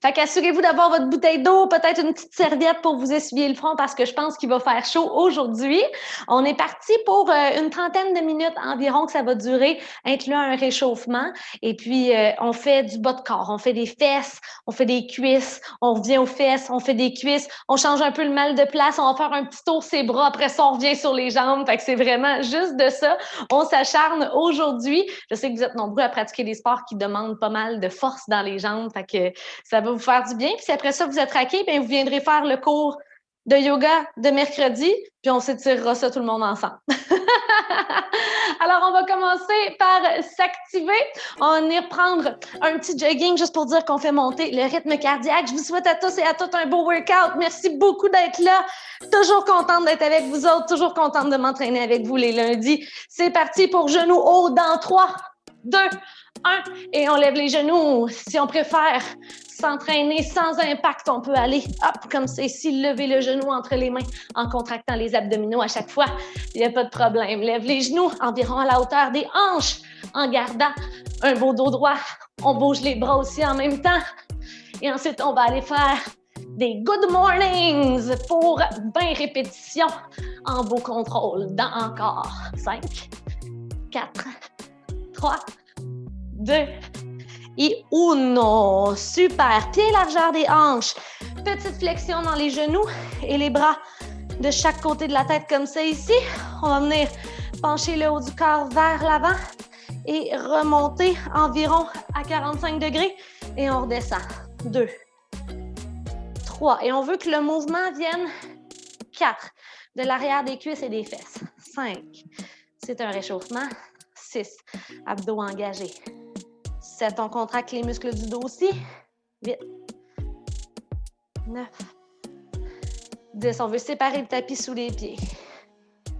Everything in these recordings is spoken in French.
Fait qu'assurez-vous d'avoir votre bouteille d'eau, peut-être une petite serviette pour vous essuyer le front parce que je pense qu'il va faire chaud aujourd'hui. On est parti pour une trentaine de minutes environ que ça va durer, incluant un réchauffement. Et puis, on fait du bas de corps, on fait des fesses, on fait des cuisses, on revient aux fesses, on fait des cuisses, on change un peu le mal de place, on va faire un petit tour ses bras, après ça, on revient sur les jambes. Fait que c'est vraiment juste de ça. On s'acharne aujourd'hui. Je sais que vous êtes nombreux à pratiquer des sports qui demandent pas mal de force dans les jambes. Fait que ça va vous faire du bien. Puis si après ça, vous êtes raqué, bien, vous viendrez faire le cours de yoga de mercredi, puis on s'étirera ça tout le monde ensemble. Alors, on va commencer par s'activer. On va y reprendre un petit jogging juste pour dire qu'on fait monter le rythme cardiaque. Je vous souhaite à tous et à toutes un beau workout. Merci beaucoup d'être là. Toujours contente d'être avec vous autres. Toujours contente de m'entraîner avec vous les lundis. C'est parti pour genoux hauts dans 3, 2, 1. Et on lève les genoux. Si on préfère s'entraîner sans impact, on peut aller hop, comme ça ici, lever le genou entre les mains en contractant les abdominaux à chaque fois. Il n'y a pas de problème. Lève les genoux environ à la hauteur des hanches en gardant un beau dos droit. On bouge les bras aussi en même temps. Et ensuite, on va aller faire des good mornings pour 20 répétitions en beau contrôle. Dans encore 5, 4, 3, 2 et 1. Super. Pied largeur des hanches. Petite flexion dans les genoux et les bras de chaque côté de la tête comme ça ici. On va venir pencher le haut du corps vers l'avant et remonter environ à 45 degrés et on redescend. 2, 3. Et on veut que le mouvement vienne 4. De l'arrière des cuisses et des fesses. 5. C'est un réchauffement. 6. Abdos engagés. 7. On contracte les muscles du dos aussi. 8. 9. 10. On veut séparer le tapis sous les pieds.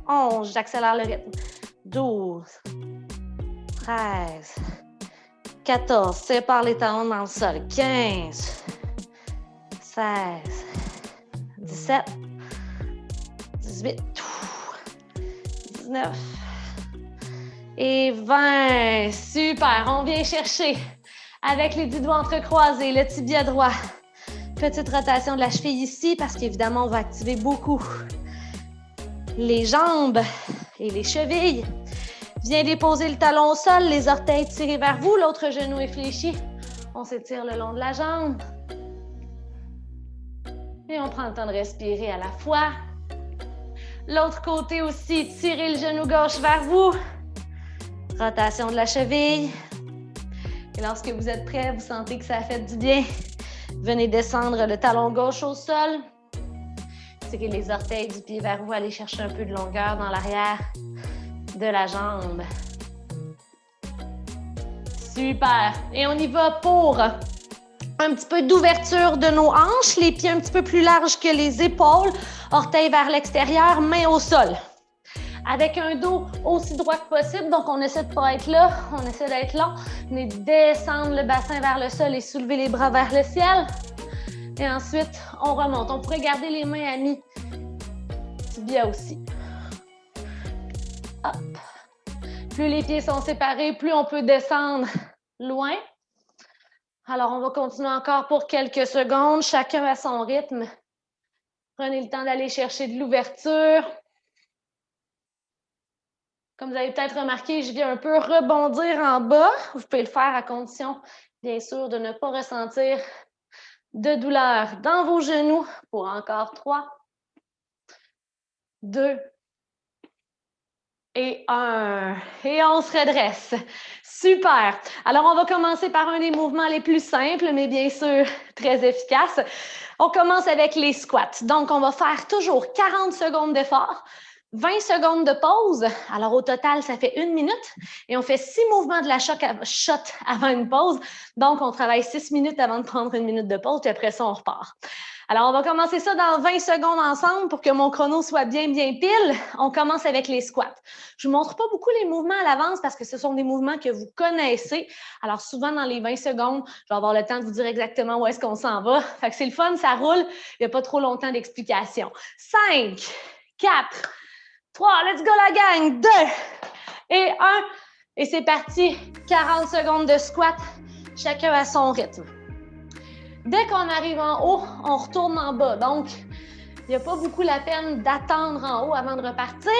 11. J'accélère le rythme. 12. 13. 14. Sépare les talons dans le sol. 15. 16. 17. 18. 19. Et 20. Super. On vient chercher avec les 10 doigts entrecroisés, le tibia droit. Petite rotation de la cheville ici parce qu'évidemment, on va activer beaucoup les jambes et les chevilles. Viens déposer le talon au sol, les orteils tirés vers vous, l'autre genou est fléchi. On s'étire le long de la jambe. Et on prend le temps de respirer à la fois. L'autre côté aussi, tirez le genou gauche vers vous. Rotation de la cheville. Et lorsque vous êtes prêt, vous sentez que ça fait du bien. Venez descendre le talon gauche au sol. Tirez les orteils du pied vers vous. Allez chercher un peu de longueur dans l'arrière de la jambe. Super. Et on y va pour un petit peu d'ouverture de nos hanches. Les pieds un petit peu plus larges que les épaules. Orteils vers l'extérieur, mains au sol. Avec un dos aussi droit que possible, donc on essaie de ne pas être là, on essaie d'être là. Venez descendre le bassin vers le sol et soulever les bras vers le ciel. Et ensuite, on remonte. On pourrait garder les mains à mi-tibia aussi. Hop. Plus les pieds sont séparés, plus on peut descendre loin. Alors, on va continuer encore pour quelques secondes, chacun à son rythme. Prenez le temps d'aller chercher de l'ouverture. Comme vous avez peut-être remarqué, je viens un peu rebondir en bas. Vous pouvez le faire à condition, bien sûr, de ne pas ressentir de douleur dans vos genoux pour encore 3, 2 et 1. Et on se redresse. Super! Alors, on va commencer par un des mouvements les plus simples, mais bien sûr, très efficaces. On commence avec les squats. Donc, on va faire toujours 40 secondes d'effort. 20 secondes de pause. Alors, au total, ça fait 1 minute. Et on fait 6 mouvements de la shot avant une pause. Donc, on travaille 6 minutes avant de prendre 1 minute de pause. Puis après ça, on repart. Alors, on va commencer ça dans 20 secondes ensemble pour que mon chrono soit bien pile. On commence avec les squats. Je ne vous montre pas beaucoup les mouvements à l'avance parce que ce sont des mouvements que vous connaissez. Alors, souvent, dans les 20 secondes, je vais avoir le temps de vous dire exactement où est-ce qu'on s'en va. Fait que c'est le fun, ça roule. Il n'y a pas trop longtemps d'explication. 5, 4, 3, let's go la gang, 2 et 1. Et c'est parti, 40 secondes de squat, chacun à son rythme. Dès qu'on arrive en haut, on retourne en bas. Donc, il n'y a pas beaucoup la peine d'attendre en haut avant de repartir.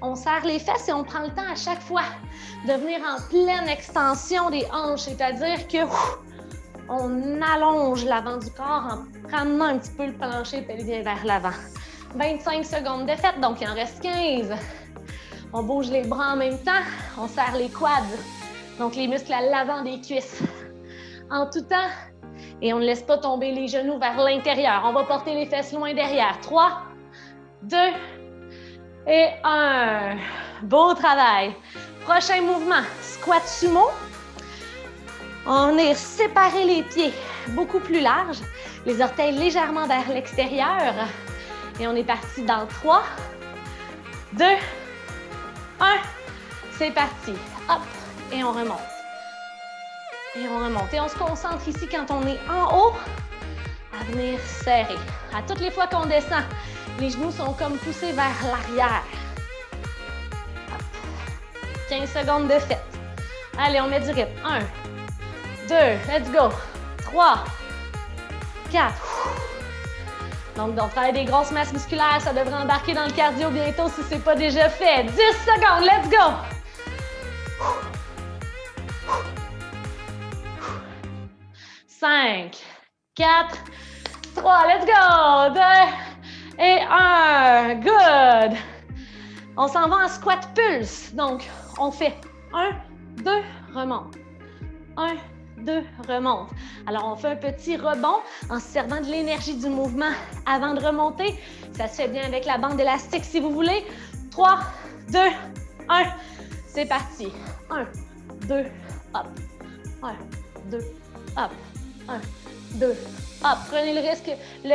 On serre les fesses et on prend le temps à chaque fois de venir en pleine extension des hanches, c'est-à-dire que on allonge l'avant du corps en ramenant un petit peu le plancher pelvien vers l'avant. 25 secondes de fait, donc il en reste 15. On bouge les bras en même temps, on serre les quads, donc les muscles à l'avant des cuisses. En tout temps, et on ne laisse pas tomber les genoux vers l'intérieur. On va porter les fesses loin derrière. 3, 2 et 1. Beau travail. Prochain mouvement, squat sumo. On est séparé les pieds beaucoup plus larges, les orteils légèrement vers l'extérieur. Et on est parti dans 3, 2, 1. C'est parti. Hop, et on remonte. Et on remonte. Et on se concentre ici quand on est en haut à venir serrer. À toutes les fois qu'on descend, les genoux sont comme poussés vers l'arrière. 15 secondes de fait. Allez, on met du rythme. 1, 2, let's go. 3, 4. Donc, on travaille des grosses masses musculaires. Ça devrait embarquer dans le cardio bientôt si ce n'est pas déjà fait. 10 secondes, let's go. 5, 4, 3, let's go. 2 et 1. Good. On s'en va en squat pulse. Donc, on fait 1, 2, remonte. 1, 2, remonte. Alors, on fait un petit rebond en se servant de l'énergie du mouvement avant de remonter. Ça se fait bien avec la bande élastique si vous voulez. 3, 2, 1. C'est parti. 1, 2, hop. 1, 2, hop. 1, 2, hop. Prenez le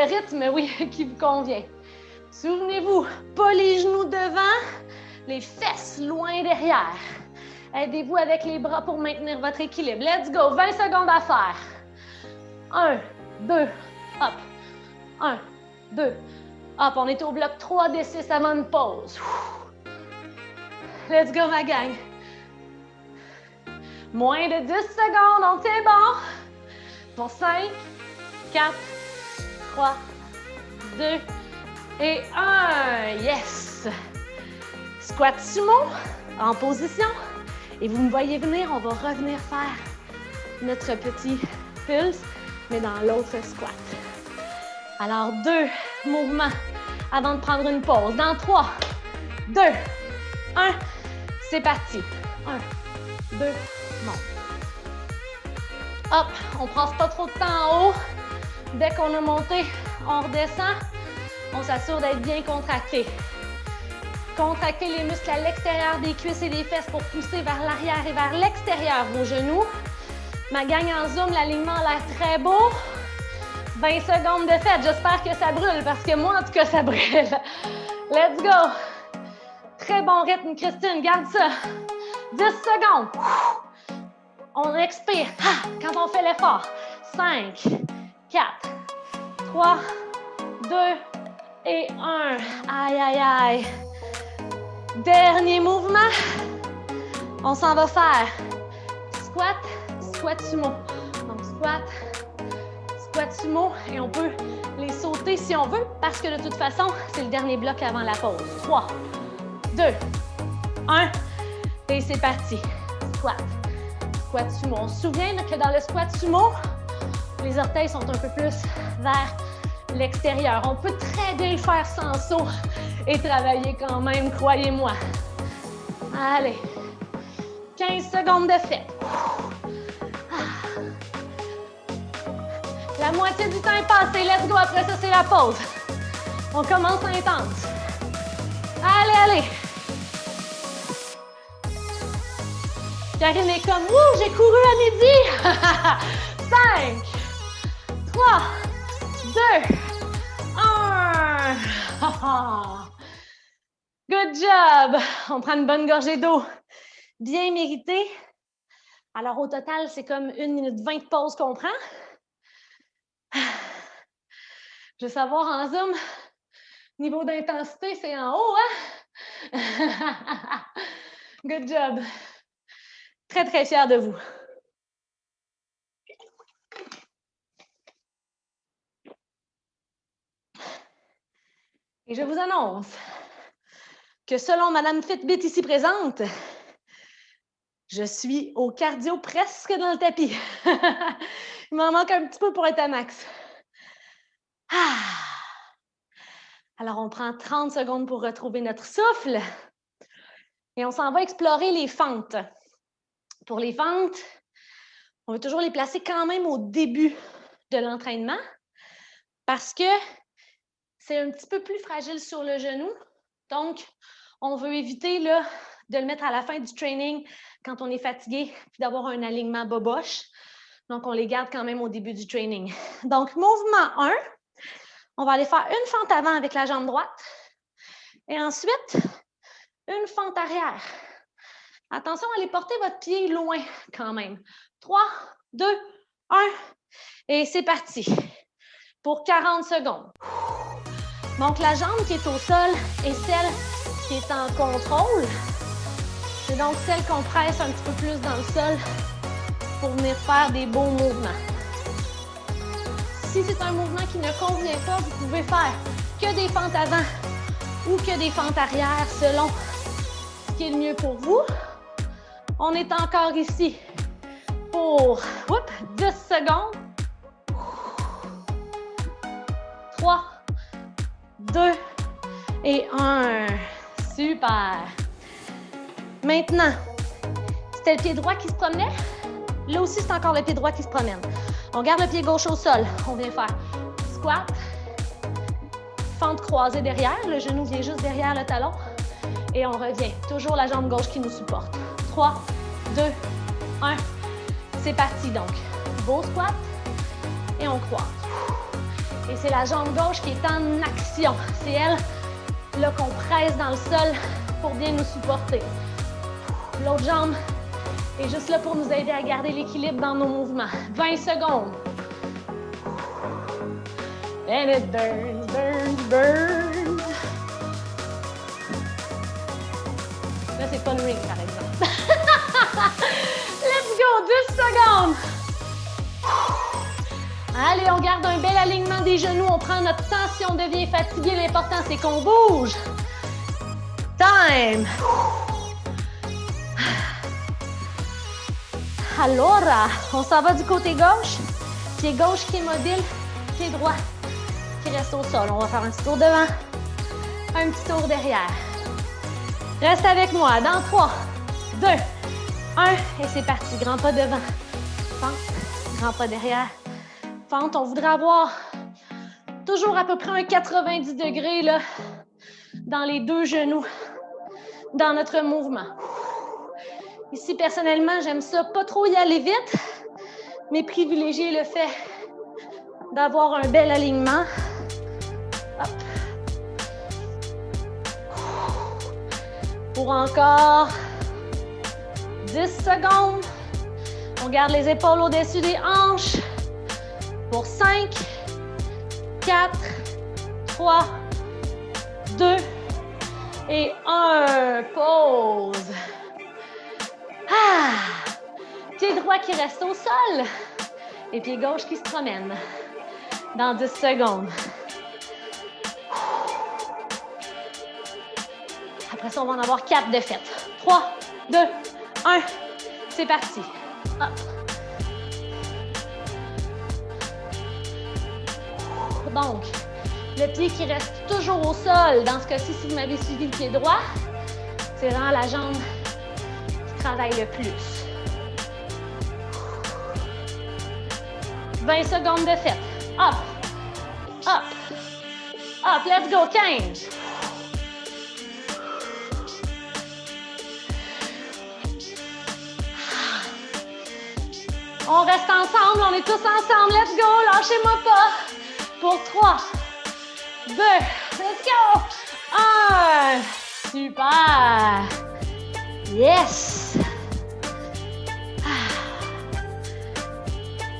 rythme, oui, qui vous convient. Souvenez-vous, pas les genoux devant, les fesses loin derrière. Aidez-vous avec les bras pour maintenir votre équilibre. Let's go, 20 secondes à faire. 1, 2, hop. 1, 2, hop. On est au bloc 3 des 6 avant une pause. Let's go, ma gang. Moins de 10 secondes, on tient bon. Pour 5, 4, 3, 2 et 1. Yes! Squat sumo en position. Et vous me voyez venir, on va revenir faire notre petit pulse, mais dans l'autre squat. Alors, 2 mouvements avant de prendre une pause. Dans 3, 2, 1, c'est parti. 1, 2, monte. Hop, on ne passe pas trop de temps en haut. Dès qu'on a monté, on redescend. On s'assure d'être bien contracté. Contractez les muscles à l'extérieur des cuisses et des fesses pour pousser vers l'arrière et vers l'extérieur vos genoux. Ma gang en zoom, l'alignement a l'air très beau. 20 secondes de fait. J'espère que ça brûle parce que moi, en tout cas, ça brûle. Let's go. Très bon rythme, Christine. Garde ça. 10 secondes. On expire quand on fait l'effort. 5, 4, 3, 2 et 1. Aïe, aïe, aïe. Dernier mouvement. On s'en va faire squat, squat sumo. Donc, squat, squat sumo. Et on peut les sauter si on veut parce que de toute façon, c'est le dernier bloc avant la pause. 3, 2, 1. Et c'est parti. Squat. Squat sumo. On se souvient que dans le squat sumo, les orteils sont un peu plus vers l'extérieur. On peut très bien le faire sans saut et travailler quand même, croyez-moi. Allez. 15 secondes de fait. La moitié du temps est passée. Let's go. Après ça, c'est la pause. On commence intense. Allez, allez. Karine est comme, ouh, j'ai couru à midi. 5, 3, 2, 1. Good job. On prend une bonne gorgée d'eau. Bien méritée. Alors, au total, c'est comme 1 minute 20 de pause qu'on prend. Je veux savoir en Zoom, niveau d'intensité, c'est en haut, hein? Good job. Très, très fière de vous. Et je vous annonce que selon Madame Fitbit ici présente, je suis au cardio presque dans le tapis. Il m'en manque un petit peu pour être à max. Alors, on prend 30 secondes pour retrouver notre souffle et on s'en va explorer les fentes. Pour les fentes, on veut toujours les placer quand même au début de l'entraînement parce que c'est un petit peu plus fragile sur le genou. Donc, on veut éviter là, de le mettre à la fin du training quand on est fatigué puis d'avoir un alignement boboche. Donc, on les garde quand même au début du training. Donc, mouvement 1, on va aller faire une fente avant avec la jambe droite et ensuite, une fente arrière. Attention à aller porter votre pied loin quand même. 3, 2, 1 et c'est parti pour 40 secondes. Donc, la jambe qui est au sol est celle qui est en contrôle. C'est donc celle qu'on presse un petit peu plus dans le sol pour venir faire des beaux mouvements. Si c'est un mouvement qui ne convient pas, vous pouvez faire que des fentes avant ou que des fentes arrière selon ce qui est le mieux pour vous. On est encore ici pour 10 secondes. 3, 2 et 1. Super. Maintenant, c'était le pied droit qui se promenait. Là aussi, c'est encore le pied droit qui se promène. On garde le pied gauche au sol. On vient faire squat, fente croisée derrière. Le genou vient juste derrière le talon. Et on revient. Toujours la jambe gauche qui nous supporte. 3, 2, 1. C'est parti donc. Beau squat. Et on croise. Et c'est la jambe gauche qui est en action. C'est elle là qu'on presse dans le sol pour bien nous supporter. L'autre jambe est juste là pour nous aider à garder l'équilibre dans nos mouvements. 20 secondes. And it burns, burns, burns. Là, c'est pas le ring, par exemple. Let's go, 10 secondes. Allez, on garde un bel alignement des genoux. On prend notre temps si on devient fatigué. L'important, c'est qu'on bouge. Time. Alors, on s'en va du côté gauche. Pied gauche qui est mobile, pied droit qui reste au sol. On va faire un petit tour devant, un petit tour derrière. Reste avec moi. Dans 3, 2, 1 et c'est parti. Grand pas devant. Fente, grand pas derrière. Fente, on voudrait avoir toujours à peu près un 90 degrés là, dans les deux genoux, dans notre mouvement. Ici, personnellement, j'aime ça pas trop y aller vite, mais privilégier le fait d'avoir un bel alignement. Hop. Pour encore 10 secondes. On garde les épaules au-dessus des hanches. Pour 5, 4, 3, 2 et 1. Pause. Pied droit qui reste au sol et pied gauche qui se promène dans 10 secondes. Après ça, on va en avoir 4 de fait. 3, 2, 1. C'est parti. Hop. Donc, le pied qui reste toujours au sol. Dans ce cas-ci, si vous m'avez suivi le pied droit, c'est vraiment la jambe qui travaille le plus. 20 secondes de fête. Hop, hop, hop, let's go, 15. On reste ensemble, on est tous ensemble, let's go, lâchez-moi pas. Pour 3, 2, let's go, 1. Super. Yes.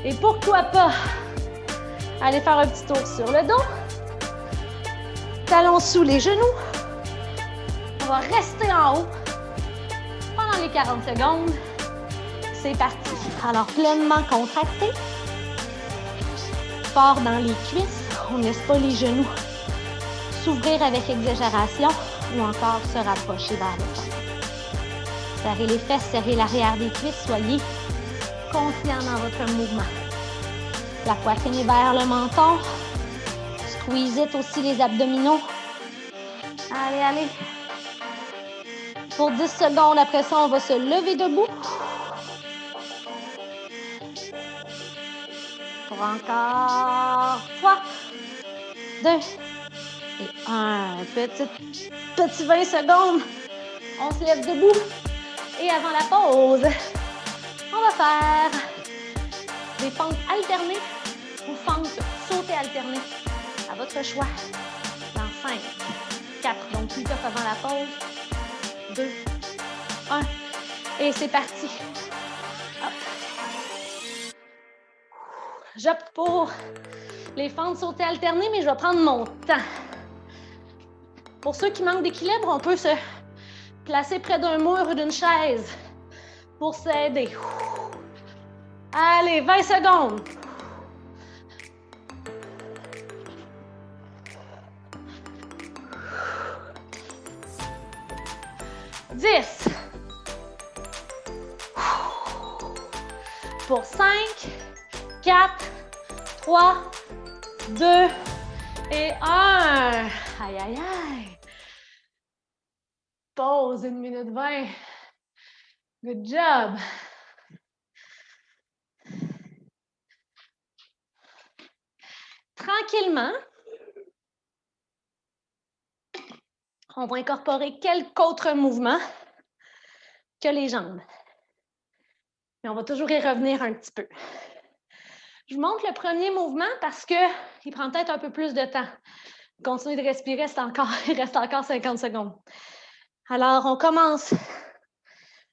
Et pourquoi pas aller faire un petit tour sur le dos. Talons sous les genoux. On va rester en haut pendant les 40 secondes. C'est parti. Alors, pleinement contracté. Fort dans les cuisses. On ne laisse pas les genoux s'ouvrir avec exagération ou encore se rapprocher vers le fond. Serrez les fesses, serrez l'arrière des cuisses, soyez confiant dans votre mouvement. La poitrine est vers le menton. Squeeze it aussi les abdominaux. Allez, allez. Pour 10 secondes, après ça, on va se lever debout. Pour encore 3, 2 et 1. Petit 20 secondes. On se lève debout. Et avant la pause, on va faire des fentes alternées ou fentes sautées alternées. À votre choix. Dans 5, 4. Donc, plus tough avant la pause. 2, 1. Et c'est parti. Hop. J'opte pour les fentes sautées alternées, mais je vais prendre mon temps. Pour ceux qui manquent d'équilibre, on peut se placer près d'un mur ou d'une chaise pour s'aider. Allez, 20 secondes. 10. Pour 5, 4, 3, 2 et 1. Aïe, aïe, aïe. Pause, 1 minute 20. Good job. Tranquillement, on va incorporer quelques autres mouvements que les jambes. Mais on va toujours y revenir un petit peu. Je vous montre le premier mouvement parce qu'il prend peut-être un peu plus de temps. Continuez de respirer, il reste encore 50 secondes. Alors, on commence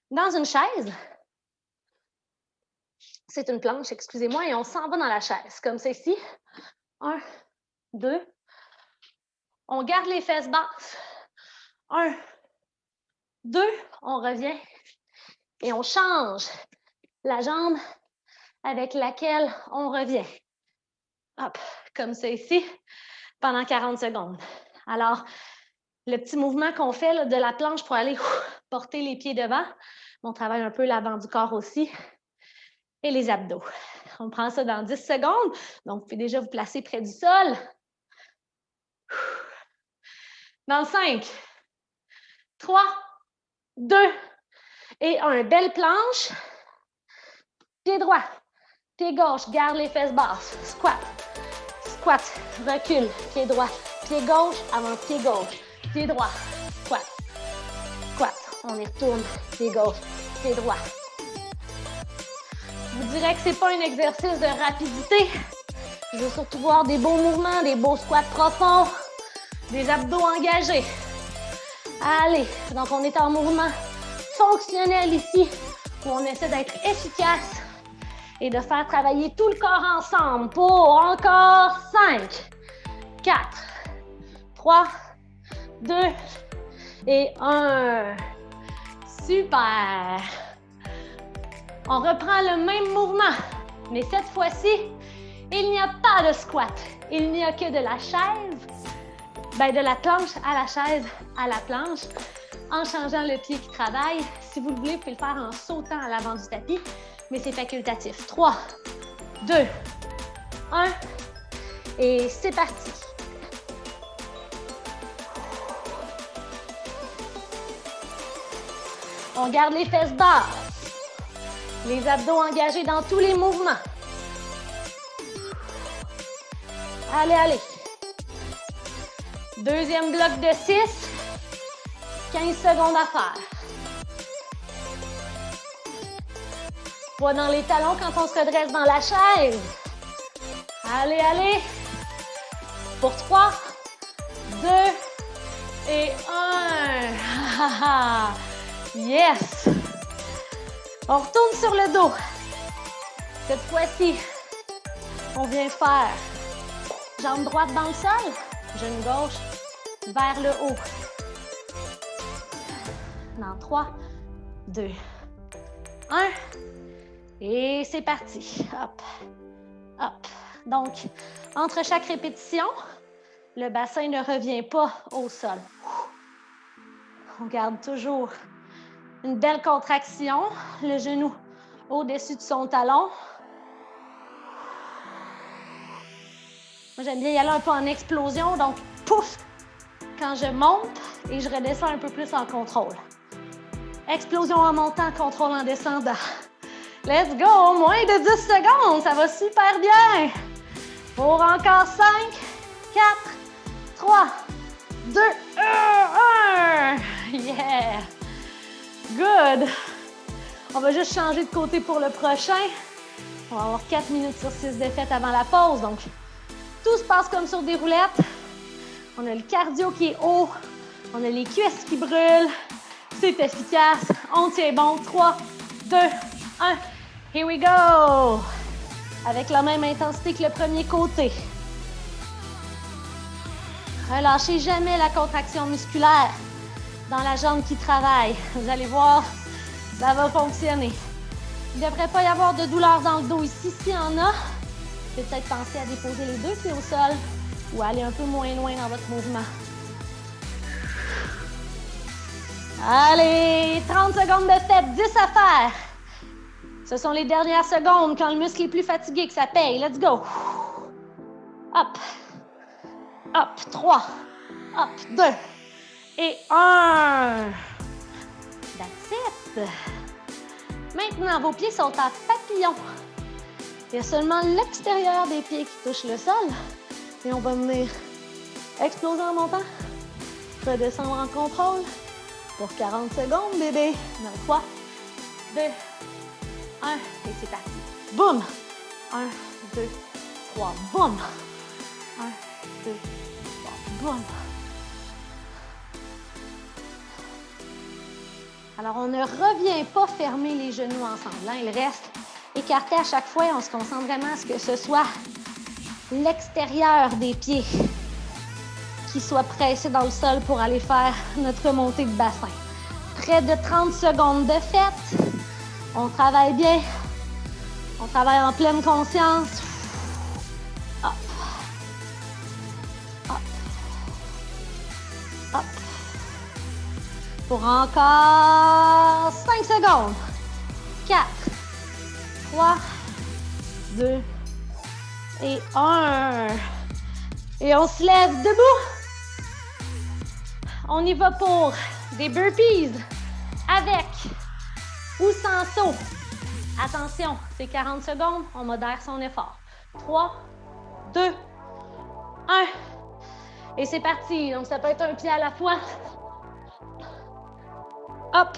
dans une chaise. C'est une planche, excusez-moi, et on s'en va dans la chaise, comme ceci. 1, 2. On garde les fesses basses. 1, 2. On revient et on change la jambe avec laquelle on revient. Hop, comme ça ici, pendant 40 secondes. Alors, le petit mouvement qu'on fait là, de la planche pour aller porter les pieds devant, on travaille un peu l'avant du corps aussi, et les abdos. On prend ça dans 10 secondes, donc vous pouvez déjà vous placer près du sol. Dans 5, 3, 2 et 1. Belle planche. Pied droit, pied gauche, garde les fesses basses. Squat, squat, recule, pied droit, pied gauche, avant pied gauche, pied droit, squat, squat. On y retourne, pied gauche, pied droit. Je vous dirais que ce n'est pas un exercice de rapidité. Je veux surtout voir des beaux mouvements, des beaux squats profonds, des abdos engagés. Allez, donc on est en mouvement fonctionnel ici, où on essaie d'être efficace et de faire travailler tout le corps ensemble pour encore 5, 4, 3, 2 et 1. Super! On reprend le même mouvement, mais cette fois-ci, il n'y a pas de squat. Il n'y a que de la chaise, de la planche à la chaise à la planche, en changeant le pied qui travaille. Si vous le voulez, vous pouvez le faire en sautant à l'avant du tapis, mais c'est facultatif. 3, 2, 1 et c'est parti. On garde les fesses basses, les abdos engagés dans tous les mouvements. Allez, allez. Deuxième bloc de 6, 15 secondes à faire. Poids dans les talons quand on se redresse dans la chaise. Allez, allez. Pour 3, 2 et 1. Yes. On retourne sur le dos. Cette fois-ci, on vient faire jambe droite dans le sol, genou gauche vers le haut. Dans 3, 2, 1. Et c'est parti. Hop, hop. Donc, entre chaque répétition, Le bassin ne revient pas au sol. On garde toujours une belle contraction. Le genou au-dessus de son talon. Moi, j'aime bien y aller un peu en explosion. Donc, pouf, quand je monte et je redescends un peu plus en contrôle. Explosion en montant, contrôle en descendant. Let's go! Moins de 10 secondes, ça va super bien. Pour encore 5, 4, 3, 2, 1. Yeah! Good! On va juste changer de côté pour le prochain. On va avoir 4 minutes sur 6 défaites avant la pause. Donc, tout se passe comme sur des roulettes. On a le cardio qui est haut. On a les cuisses qui brûlent. C'est efficace. On tient bon. 3, 2, 1. Here we go! Avec la même intensité que le premier côté. Relâchez jamais la contraction musculaire dans la jambe qui travaille. Vous allez voir, ça va fonctionner. Il ne devrait pas y avoir de douleur dans le dos ici. S'il y en a, peut-être penser à déposer les 2 pieds au sol ou aller un peu moins loin dans votre mouvement. Allez, 30 secondes de fête, 10 à faire. Ce sont les dernières secondes quand le muscle est plus fatigué que ça paye. Let's go. Hop. Hop, 3. Hop, 2. Et 1. That's it. Maintenant, vos pieds sont en papillon. Il y a seulement l'extérieur des pieds qui touche le sol. Et on va venir exploser en montant. Redescendre en contrôle. Pour 40 secondes, bébé. Dans 3, 2, 1. Et c'est parti. Boum. 1, 2, 3. Boum. 1, 2, 3. Boum. Alors, on ne revient pas fermer les genoux ensemble. Hein? Ils restent écartés à chaque fois. On se concentre vraiment à ce que ce soit l'extérieur des pieds qui soit pressé dans le sol pour aller faire notre montée de bassin. Près de 30 secondes de fête. On travaille bien. On travaille en pleine conscience. Hop. Hop. Hop. Pour encore 5 secondes. 4, 3, 2 et 1. Et on se lève debout. On y va pour des burpees avec ou sans saut. Attention, c'est 40 secondes, on modère son effort. 3, 2, 1. Et c'est parti. Donc, ça peut être un pied à la fois. Hop.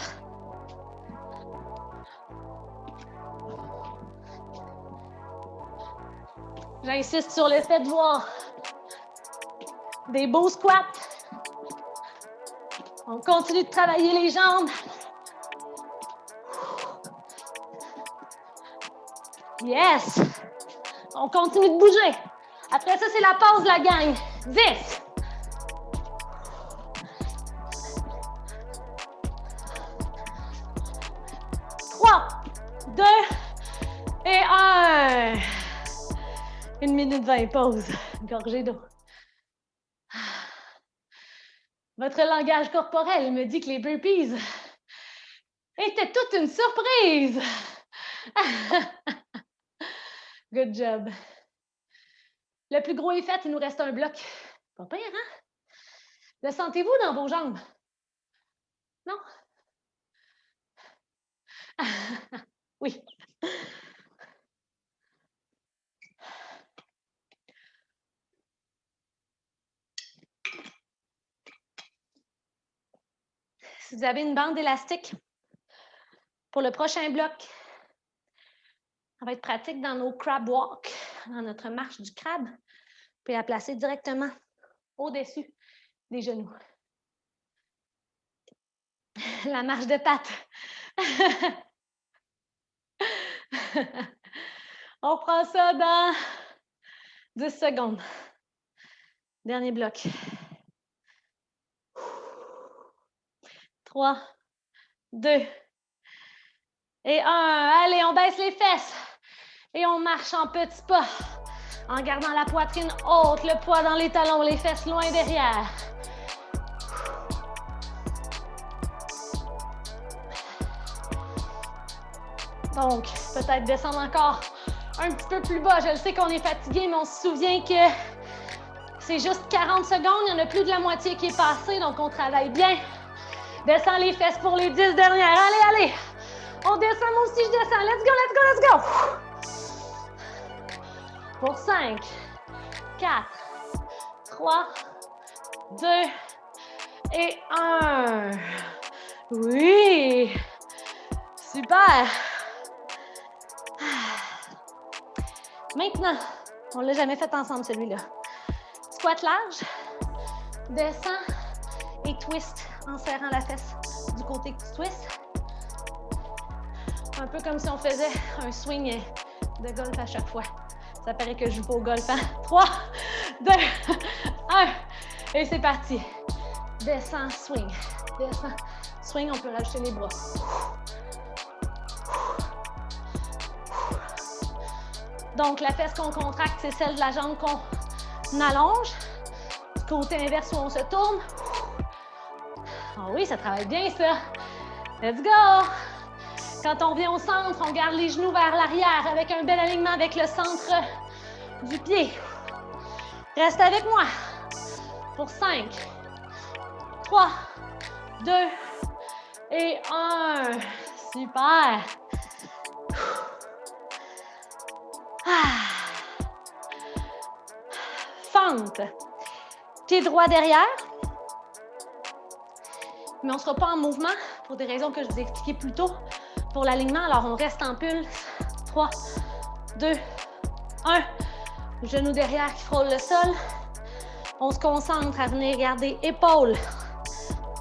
J'insiste sur le fait de voir des beaux squats. On continue de travailler les jambes. Yes! On continue de bouger. Après ça, c'est la pause, la gang. 10. 3, 2 et 1. 1 minute 20, pause. Gorgée d'eau. Votre langage corporel me dit que les burpees étaient toute une surprise. Good job. Le plus gros est fait, il nous reste un bloc. Pas pire, hein? Le sentez-vous dans vos jambes? Non? Oui. Si vous avez une bande élastique, pour le prochain bloc, ça va être pratique dans nos crab walk, dans notre marche du crabe. Vous pouvez la placer directement au-dessus des genoux. La marche de patte. On prend ça dans 10 secondes. Dernier bloc. 3, 2 et 1. Allez, on baisse les fesses et on marche en petits pas En gardant la poitrine haute, le poids dans les talons, les fesses loin derrière. Donc, peut-être descendre encore un petit peu plus bas. Je le sais qu'on est fatigué, mais on se souvient que c'est juste 40 secondes. Il y en a plus de la moitié qui est passée, donc on travaille bien. Descends les fesses pour les 10 dernières. Allez, allez! On descend, moi aussi je descends. Let's go, let's go, let's go! Pour 5, 4, 3, 2 et 1. Oui! Super! Maintenant, on ne l'a jamais fait ensemble celui-là. Squat large, descends et twist en serrant la fesse du côté que tu twistes. Un peu comme si on faisait un swing de golf à chaque fois. Ça paraît que je joue pas au golf, hein? 3, 2, 1. Et c'est parti. Descends, swing. Descends, swing. On peut rajouter les bras. Donc, la fesse qu'on contracte, c'est celle de la jambe qu'on allonge. Du côté inverse où on se tourne. Ah oui, ça travaille bien, ça. Let's go! Quand on vient au centre, on garde les genoux vers l'arrière avec un bel alignement avec le centre du pied. Reste avec moi. Pour 5, 3, 2 et 1. Super! Fente. Pied droit derrière. Mais on ne sera pas en mouvement pour des raisons que je vous ai expliquées plus tôt. Pour l'alignement, alors on reste en pulse. 3, 2, 1. Genou derrière qui frôle le sol. On se concentre à venir garder épaules,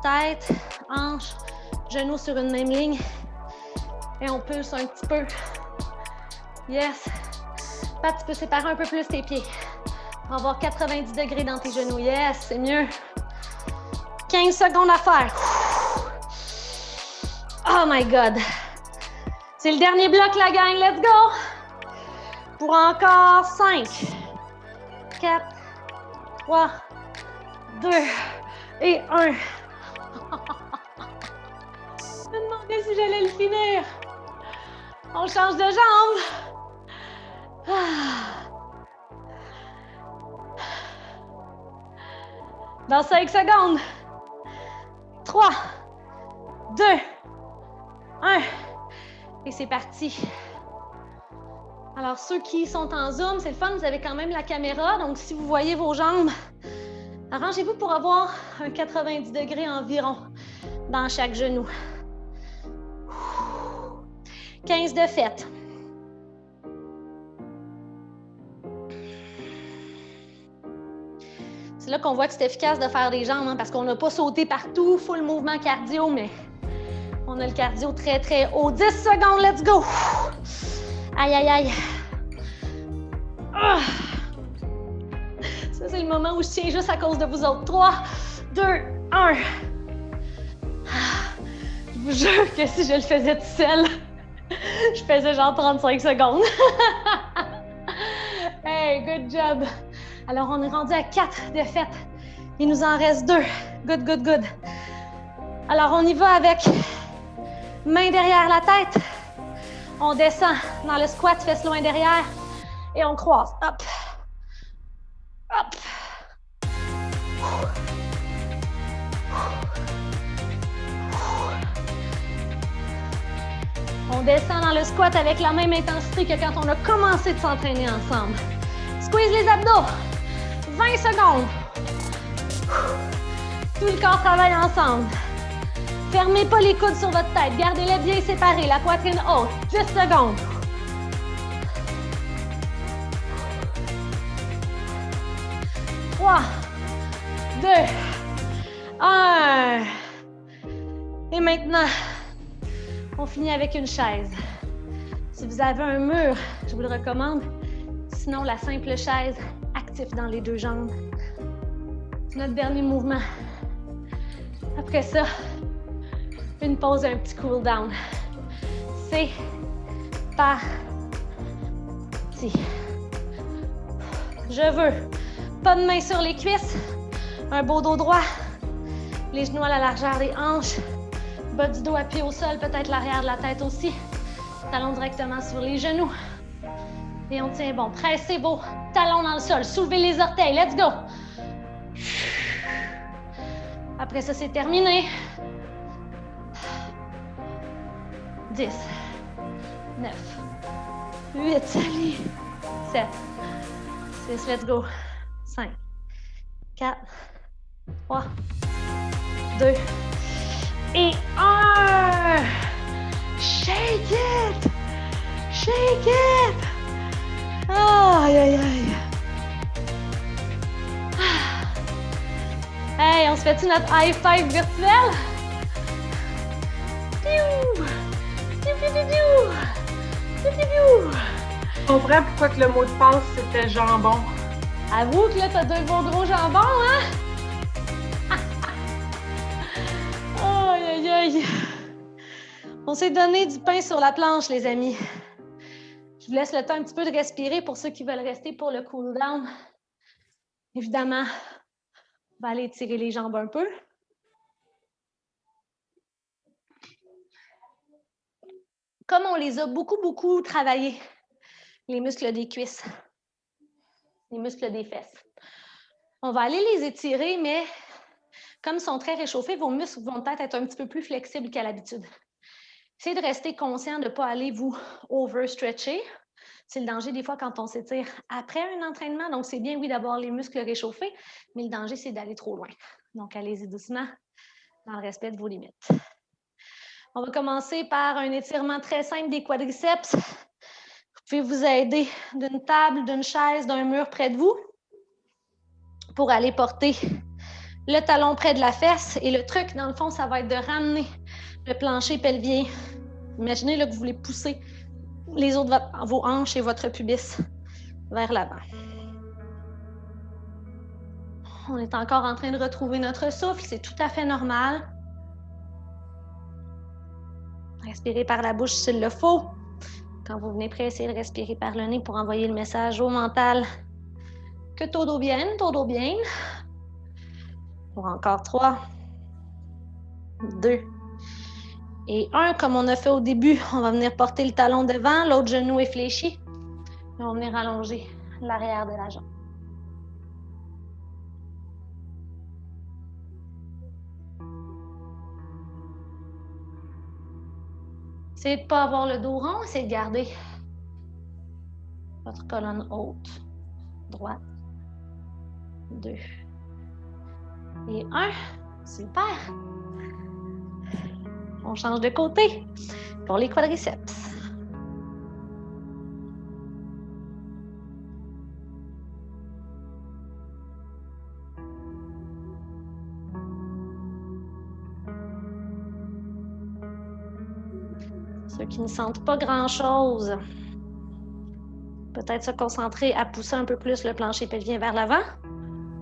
tête, hanche, genoux sur une même ligne. Et on pulse un petit peu. Yes. Pat, tu peux séparer un peu plus tes pieds. Pour avoir 90 degrés dans tes genoux. Yes, c'est mieux. 15 secondes à faire. Oh my God. C'est le dernier bloc, la gang. Let's go. Pour encore 5, 4, 3, 2 et 1. Je me demandais si j'allais le finir. On change de jambe. Dans 5 secondes. 3, 2, 1. Et c'est parti. Alors, ceux qui sont en Zoom, c'est le fun, vous avez quand même la caméra. Donc, si vous voyez vos jambes, arrangez-vous pour avoir un 90 degrés environ dans chaque genou. 15 de fait. C'est là qu'on voit que c'est efficace de faire des jambes, hein, parce qu'on n'a pas sauté partout, full mouvement cardio, mais on a le cardio très, très haut. 10 secondes, let's go! Aïe, aïe, aïe. Ah. Ça, c'est le moment où je tiens juste à cause de vous autres. 3, 2, 1. Je vous jure que si je le faisais tout seul, je faisais genre 35 secondes. Hey, good job! Alors, on est rendu à 4 défaites. Il nous en reste 2. Good, good, good. Alors, on y va avec main derrière la tête. On descend dans le squat, fesses loin derrière. Et on croise. Hop. Hop. On descend dans le squat avec la même intensité que quand on a commencé de s'entraîner ensemble. Squeeze les abdos. 20 secondes. Tout le corps travaille ensemble. Fermez pas les coudes sur votre tête. Gardez-les bien séparés. La poitrine haute. 10 secondes. Trois, 2, 1. Et maintenant, on finit avec une chaise. Si vous avez un mur, je vous le recommande. Sinon, la simple chaise, actif dans les deux jambes. C'est notre dernier mouvement. Après ça, une pause et un petit cool down. C'est parti. Je veux pas de main sur les cuisses, un beau dos droit, les genoux à la largeur des hanches, bas du dos appuyé au sol, peut-être l'arrière de la tête aussi, talons directement sur les genoux. Et on tient bon. Pressez vos talons dans le sol, soulevez les orteils, let's go! Après ça, c'est terminé. 10, 9, 8, allez, 7, 6, let's go, 5, 4, 3, 2 et 1. Shake it! Shake it! Aïe, aïe, aïe. Hey, on se fait-tu notre high five virtuel? Piou! Piou, piou, piou, piou! Piou, piou, piou! Je comprends pourquoi que le mot de passe, c'était jambon. Avoue que là, t'as 2 beaux gros jambons, hein? Aïe, aïe, aïe! On s'est donné du pain sur la planche, les amis. Je vous laisse le temps un petit peu de respirer pour ceux qui veulent rester pour le cool down. Évidemment, on va aller étirer les jambes un peu. Comme on les a beaucoup travaillés, les muscles des cuisses, les muscles des fesses. On va aller les étirer, mais comme ils sont très réchauffés, vos muscles vont peut-être être un petit peu plus flexibles qu'à l'habitude. Essayez de rester conscient de ne pas aller vous overstretcher. C'est le danger des fois quand on s'étire après un entraînement. Donc, c'est bien, oui, d'avoir les muscles réchauffés, mais le danger, c'est d'aller trop loin. Donc, allez-y doucement dans le respect de vos limites. On va commencer par un étirement très simple des quadriceps. Vous pouvez vous aider d'une table, d'une chaise, d'un mur près de vous pour aller porter le talon près de la fesse. Et le truc, dans le fond, ça va être de ramener le plancher pelvien. Imaginez là, que vous voulez pousser les os de vos hanches et votre pubis vers l'avant. On est encore en train de retrouver notre souffle, c'est tout à fait normal. Respirez par la bouche s'il le faut. Quand vous venez prêt, essayez de respirer par le nez pour envoyer le message au mental que todo bien, todo bien. Pour encore 3, 2 et 1. Comme on a fait au début, on va venir porter le talon devant, l'autre genou est fléchi. Et on va venir allonger l'arrière de la jambe. Essayez de ne pas avoir le dos rond, essayez de garder votre colonne haute, droite. 2 et 1. Super. On change de côté pour les quadriceps. Ceux qui ne sentent pas grand-chose, peut-être se concentrer à pousser un peu plus le plancher pelvien vers l'avant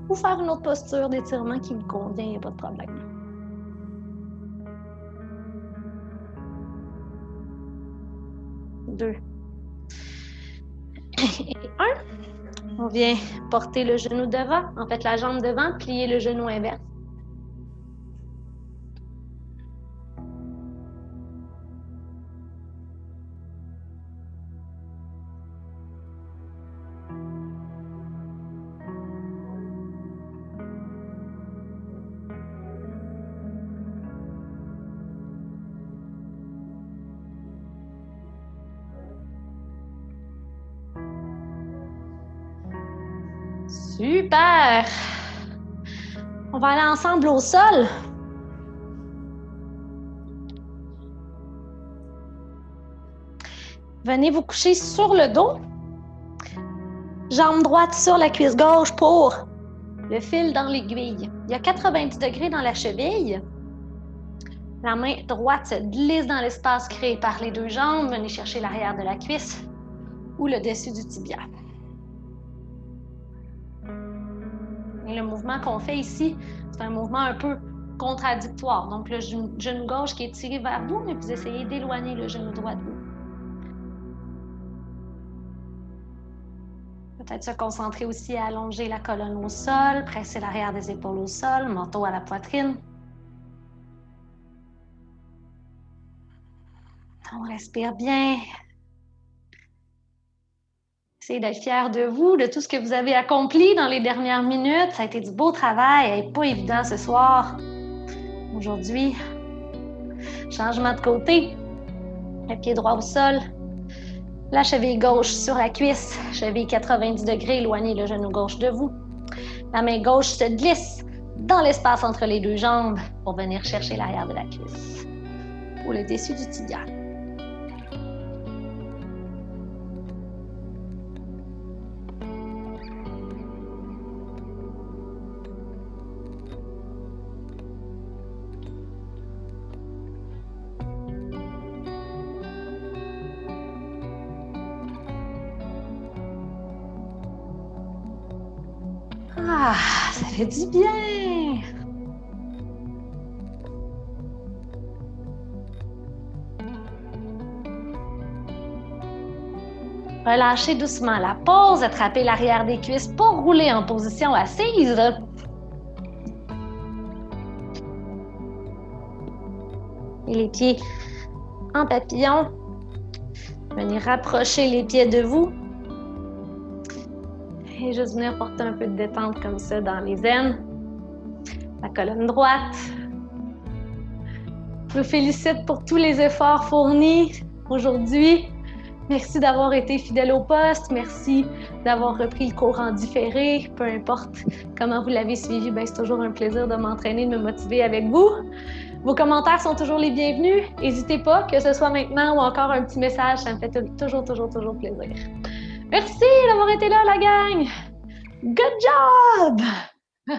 ou faire une autre posture d'étirement qui vous convient, il n'y a pas de problème. 2 et 1. On vient porter le genou devant, en fait la jambe devant, plier le genou inverse. Super! On va aller ensemble au sol. Venez vous coucher sur le dos. Jambe droite sur la cuisse gauche pour le fil dans l'aiguille. Il y a 90 degrés dans la cheville. La main droite se glisse dans l'espace créé par les deux jambes. Venez chercher l'arrière de la cuisse ou le dessus du tibia. Et le mouvement qu'on fait ici, c'est un mouvement un peu contradictoire. Donc, le genou gauche qui est tiré vers vous, mais vous essayez d'éloigner le genou droit de vous. Peut-être se concentrer aussi à allonger la colonne au sol, presser l'arrière des épaules au sol, menton à la poitrine. On respire bien. Essayez d'être fiers de vous, de tout ce que vous avez accompli dans les dernières minutes. Ça a été du beau travail. Ce n'est pas évident ce soir. Aujourd'hui, changement de côté. Le pied droit au sol. La cheville gauche sur la cuisse. Cheville 90 degrés, éloignez le genou gauche de vous. La main gauche se glisse dans l'espace entre les deux jambes pour venir chercher l'arrière de la cuisse. Ou le dessus du tibia. Ah, ça fait du bien! Relâchez doucement la pause, attrapez l'arrière des cuisses pour rouler en position assise. Et les pieds en papillon. Venez rapprocher les pieds de vous. Et juste venir porter un peu de détente comme ça dans les aines. La colonne droite. Je vous félicite pour tous les efforts fournis aujourd'hui. Merci d'avoir été fidèle au poste. Merci d'avoir repris le cours en différé. Peu importe comment vous l'avez suivi, c'est toujours un plaisir de m'entraîner, de me motiver avec vous. Vos commentaires sont toujours les bienvenus. N'hésitez pas, que ce soit maintenant ou encore un petit message, ça me fait toujours plaisir. Merci d'avoir été là, la gang! Good job!